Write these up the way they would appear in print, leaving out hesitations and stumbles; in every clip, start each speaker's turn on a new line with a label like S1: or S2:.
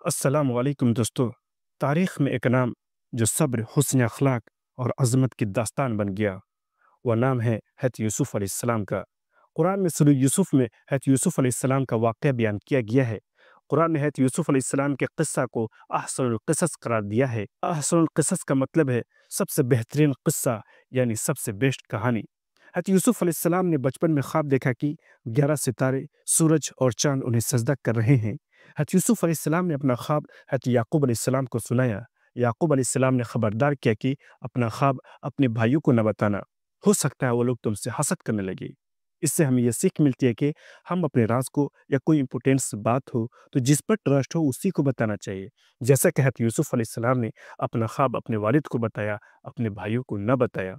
S1: अस्सलाम वालेकुम दोस्तों। तारीख़ में एक नाम जो सब्र, हुस्न अख़लाक और अज़मत की दास्तान बन गया, वह नाम है हज़रत यूसुफ़ अलैहिस्सलाम का। कुरान में सूरह यूसुफ़ में हज़रत यूसुफ़ अलैहिस्सलाम का वाक़या बयान किया गया है। कुरान ने हज़रत यूसुफ़ अलैहिस्सलाम के क़िस्सा को अहसनुल क़िसस करार दिया है। अहसनुल क़िसस का मतलब है सबसे बेहतरीन क़िस्सा, यानी सबसे बेस्ट कहानी। हज़रत यूसुफ़ अलैहिस्सलाम ने बचपन में ख्वाब देखा कि 11 सितारे, सूरज और चाँद उन्हें सजदा कर रहे हैं। हज़रत यूसुफ़ अलैहिस्सलाम ने अपना ख्वाब हज़रत याकूब अलैहिस्सलाम को सुनाया। याकूब अलैहिस्सलाम ने खबरदार किया कि अपना ख्वाब अपने भाइयों को न बताना, हो सकता है वो लोग तुमसे हसद करने लगे। इससे हमें यह सीख मिलती है कि हम अपने राज को या कोई इम्पोर्टेंस बात हो तो जिस पर ट्रस्ट हो उसी को बताना चाहिए। जैसा कि हज़रत यूसुफ़ अलैहिस्सलाम ने अपना ख्वाब अपने वालिद को बताया, अपने भाइयों को न बताया।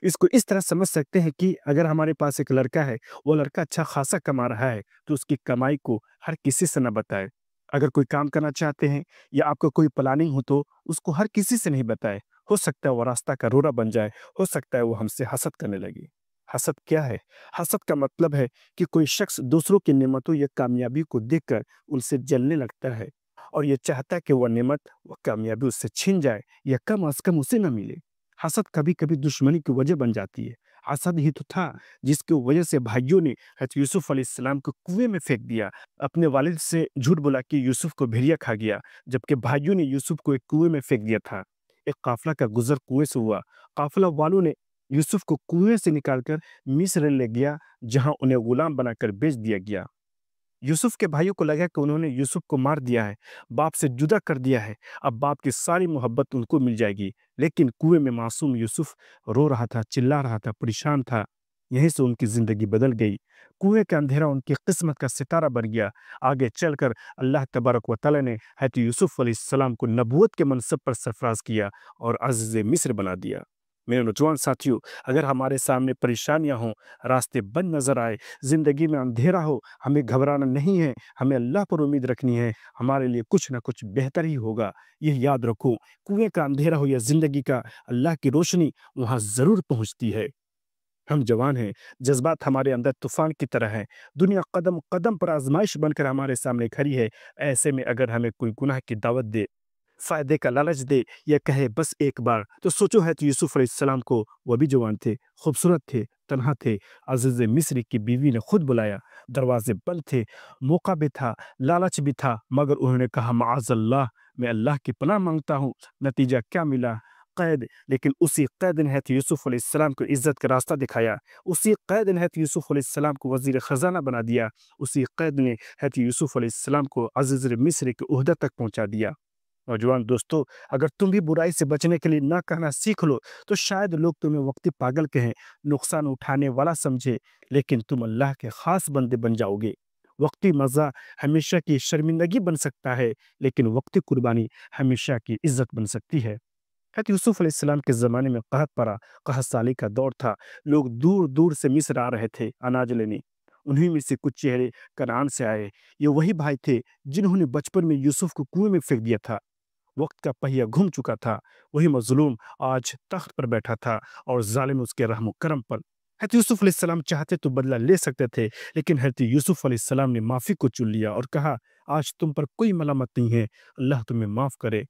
S1: इसको इस तरह समझ सकते हैं कि अगर हमारे पास एक लड़का है, वो लड़का अच्छा खासा कमा रहा है, तो उसकी कमाई को हर किसी से ना बताएँ। अगर कोई काम करना चाहते हैं या आपका कोई प्लानिंग हो तो उसको हर किसी से नहीं बताएँ। हो सकता है वो रास्ता का रोड़ा बन जाए, हो सकता है वो हमसे हसद करने लगे। हसद क्या है? हसद का मतलब है कि कोई शख्स दूसरों की नेमतों या कामयाबी को देखकर उनसे जलने लगता है और ये चाहता है कि वह नेमत, वह कामयाबी उससे छिन जाए या कम अज़ कम उसे ना मिले। हसद कभी-कभी दुश्मनी की वजह बन जाती है। हसद ही तो था जिसकी वजह से भाइयों ने हज़रत यूसुफ़ अलैहिस्सलाम को कुएँ में फेंक दिया। अपने वालिद से झूठ बोला कि यूसुफ़ को भेड़िया खा गया, जबकि भाइयों ने यूसुफ़ को एक कुएँ में फेंक दिया था। एक काफ़िला का गुज़र कुएँ से हुआ। काफ़िला वालों ने यूसुफ़ को कुएँ से निकालकर मिस्र ले गया, जहाँ उन्हें गुलाम बनाकर बेच दिया गया। यूसुफ के भाइयों को लगा कि उन्होंने यूसुफ को मार दिया है, बाप से जुदा कर दिया है, अब बाप की सारी मोहब्बत उनको मिल जाएगी। लेकिन कुएं में मासूम यूसुफ रो रहा था, चिल्ला रहा था, परेशान था। यहीं से उनकी जिंदगी बदल गई। कुएं का अंधेरा उनकी किस्मत का सितारा बन गया। आगे चलकर अल्लाह तबारक व तआला ने हज़रत यूसुफ अलैहिस्सलाम को नबूवत के मनसब पर सरफराज किया और अज़ीज़ मिस्र बना दिया। मेरे नौजवान साथियों, अगर हमारे सामने परेशानियां हों, रास्ते बंद नजर आए, जिंदगी में अंधेरा हो, हमें घबराना नहीं है, हमें अल्लाह पर उम्मीद रखनी है। हमारे लिए कुछ ना कुछ बेहतर ही होगा, यह याद रखो। कुएं का अंधेरा हो या जिंदगी का, अल्लाह की रोशनी वहां जरूर पहुंचती है। हम जवान हैं, जज्बात हमारे अंदर तूफान की तरह हैं, दुनिया कदम कदम पर आजमाइश बनकर हमारे सामने खड़ी है। ऐसे में अगर हमें कोई गुनाह की दावत दे, फायदे का लालच दे या कहे बस एक बार, तो सोचो है तो यूसुफ अलैहिस्सलाम को, वह भी जवान थे, खूबसूरत थे, तन्हा थे, अजीज मिस्र की बीवी ने खुद बुलाया। दरवाजे बंद थे, मौका भी था, लालच भी था, मगर उन्होंने कहा माअज़ल्लाह, मैं अल्लाह की पनाह मांगता हूँ। नतीजा क्या मिला? कैद। लेकिन उसी कैद ने हज़रत यूसुफ अलैहिस्सलाम को इज्जत का रास्ता दिखाया। उसी कैद ने हज़रत यूसुफ अलैहिस्सलाम को वजीर खजाना बना दिया। उसी कैद ने हज़रत यूसुफ अलैहिस्सलाम को अजीज मिस्र के ओहदे तक पहुंचा दिया। नौजवान दोस्तों, अगर तुम भी बुराई से बचने के लिए ना कहना सीख लो, तो शायद लोग तुम्हें वक्ती पागल कहें, नुकसान उठाने वाला समझे, लेकिन तुम अल्लाह के खास बंदे बन जाओगे। वक्ती मज़ा हमेशा की शर्मिंदगी बन सकता है, लेकिन वक्ती कुर्बानी हमेशा की इज्जत बन सकती है। हज़रत यूसुफ अलैहिस्सलाम के ज़माने में कहत पड़ा, कहत साली का दौर था। लोग दूर-दूर से मिस्र आ रहे थे अनाज लेने। उन्हीं में से कुछ चेहरे कनान से आए। ये वही भाई थे जिन्होंने बचपन में यूसुफ को कुएं में फेंक दिया था। वक्त का पहिया घूम चुका था। वही मजलूम आज तख्त पर बैठा था और जालिम उसके रहम करम पर। हज़रत यूसुफ अलैहिस्सलाम चाहते तो बदला ले सकते थे, लेकिन हज़रत यूसुफ अलैहिस्सलाम ने माफ़ी को चुन लिया और कहा, आज तुम पर कोई मलामत नहीं है, अल्लाह तुम्हें माफ़ करे।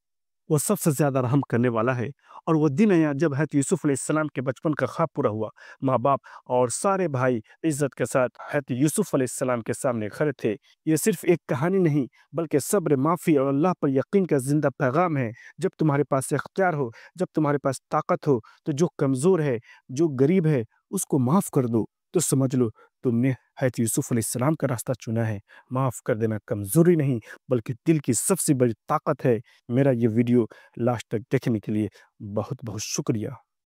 S1: वो सबसे ज़्यादा रहम करने वाला है। और वो दिन आया जब हज़रत यूसुफ अलैहिस्सलाम के बचपन का ख्वाब पूरा हुआ। माँ-बाप और सारे भाई इज़्ज़त के साथ हज़रत यूसुफ अलैहिस्सलाम के सामने खड़े थे। ये सिर्फ़ एक कहानी नहीं, बल्कि सब्र, माफ़ी और अल्लाह पर यकीन का ज़िंदा पैगाम है। जब तुम्हारे पास इख्तियार हो, जब तुम्हारे पास ताकत हो, तो जो कमज़ोर है, जो गरीब है, उसको माफ़ कर दो। तो समझ लो तुमने हज़रत यूसुफ अलैहिस्सलाम का रास्ता चुना है। माफ़ कर देना कमज़ोरी नहीं, बल्कि दिल की सबसे बड़ी ताकत है। मेरा ये वीडियो लास्ट तक देखने के लिए बहुत-बहुत शुक्रिया।